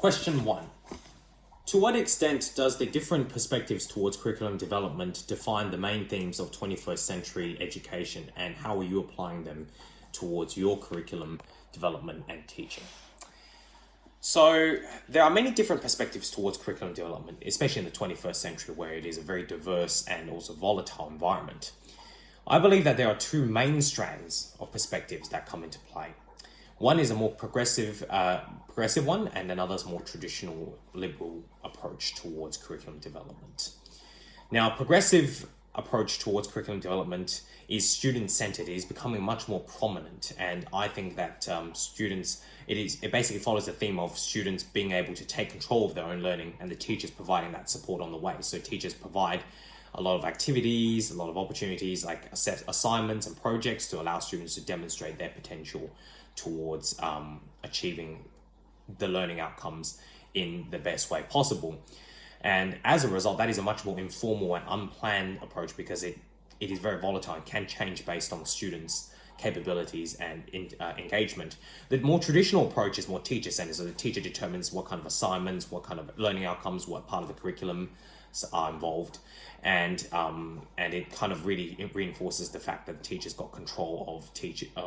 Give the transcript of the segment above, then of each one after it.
Question 1. To what extent does the different perspectives towards curriculum development define the main themes of 21st century education, and how are you applying them towards your curriculum development and teaching? So there are many different perspectives towards curriculum development, especially in the 21st century where it is a very diverse and also volatile environment. I believe that there are two main strands of perspectives that come into play. One is a more progressive one, and another is more traditional liberal approach towards curriculum development. Now, progressive approach towards curriculum development is student-centered. It is becoming much more prominent, and I think that it basically follows the theme of students being able to take control of their own learning and the teachers providing that support on the way. So teachers provide a lot of activities, a lot of opportunities like assignments and projects to allow students to demonstrate their potential towards achieving the learning outcomes in the best way possible. And as a result, that is a much more informal and unplanned approach because it is very volatile and can change based on students' capabilities and engagement. The more traditional approach is more teacher-centered, so the teacher determines what kind of assignments, what kind of learning outcomes, what part of the curriculum are involved, and it kind of really reinforces the fact that the teacher's got control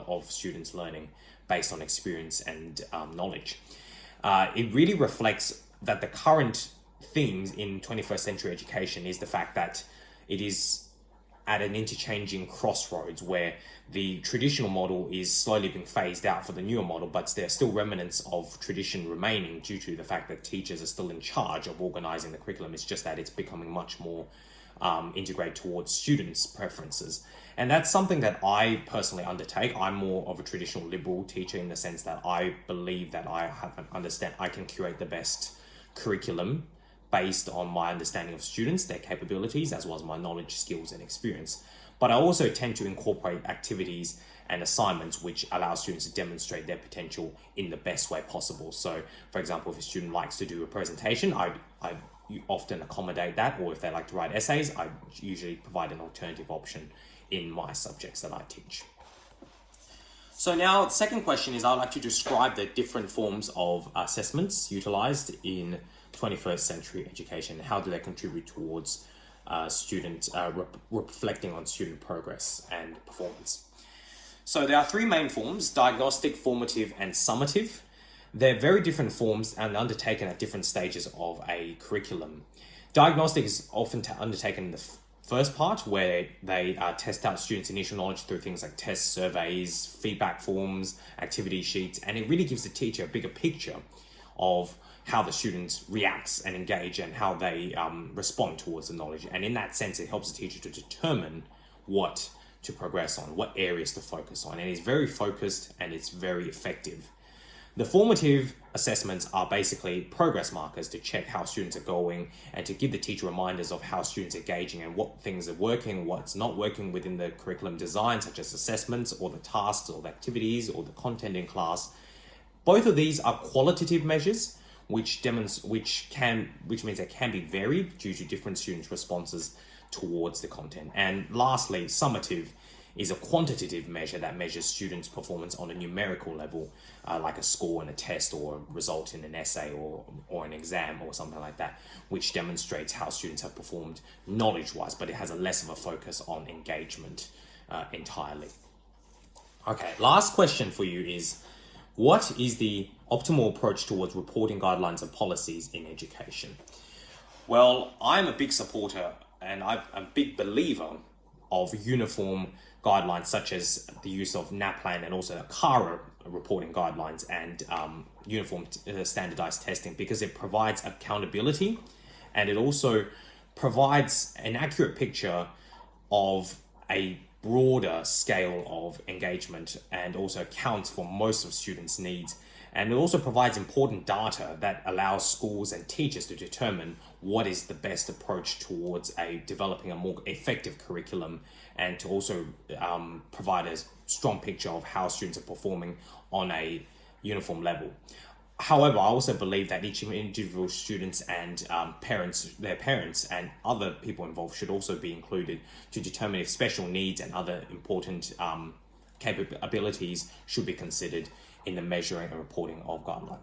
of students' learning based on experience and knowledge. It really reflects that the current themes in 21st century education is the fact that it is at an interchanging crossroads where the traditional model is slowly being phased out for the newer model, but there are still remnants of tradition remaining due to the fact that teachers are still in charge of organizing the curriculum. It's just that it's becoming much more integrated towards students' preferences. And that's something that I personally undertake. I'm more of a traditional liberal teacher in the sense that I believe that I can curate the best curriculum based on my understanding of students, their capabilities, as well as my knowledge, skills, and experience. But I also tend to incorporate activities and assignments which allow students to demonstrate their potential in the best way possible. So, for example, if a student likes to do a presentation, I often accommodate that, or if they like to write essays, I usually provide an alternative option in my subjects that I teach. So now, the second question is, I'd like to describe the different forms of assessments utilized in 21st century education. How do they contribute towards reflecting on student progress and performance? So there are three main forms: diagnostic, formative, and summative. They're very different forms and undertaken at different stages of a curriculum. Diagnostic is often undertaken in the first part, where they test out students' initial knowledge through things like tests, surveys, feedback forms, activity sheets, and it really gives the teacher a bigger picture of how the students react and engage and how they respond towards the knowledge. And in that sense, it helps the teacher to determine what to progress on, what areas to focus on. And it's very focused and it's very effective. The formative assessments are basically progress markers to check how students are going and to give the teacher reminders of how students are engaging and what things are working, what's not working within the curriculum design, such as assessments or the tasks or the activities or the content in class. Both of these are qualitative measures, which means they can be varied due to different students' responses towards the content. And lastly, summative is a quantitative measure that measures students' performance on a numerical level, like a score in a test or a result in an essay or an exam or something like that, which demonstrates how students have performed knowledge-wise, but it has a less of a focus on engagement entirely. Okay, last question for you is, what is the optimal approach towards reporting guidelines and policies in education? Well, I'm a big supporter and I'm a big believer of uniform guidelines, such as the use of NAPLAN and also the CARA reporting guidelines and uniform standardized testing, because it provides accountability and it also provides an accurate picture of a broader scale of engagement and also accounts for most of students' needs. And it also provides important data that allows schools and teachers to determine what is the best approach towards developing a more effective curriculum, and to also provide a strong picture of how students are performing on a uniform level. However, I also believe that each individual students and their parents and other people involved should also be included to determine if special needs and other important capabilities should be considered in the measuring and reporting of guidelines.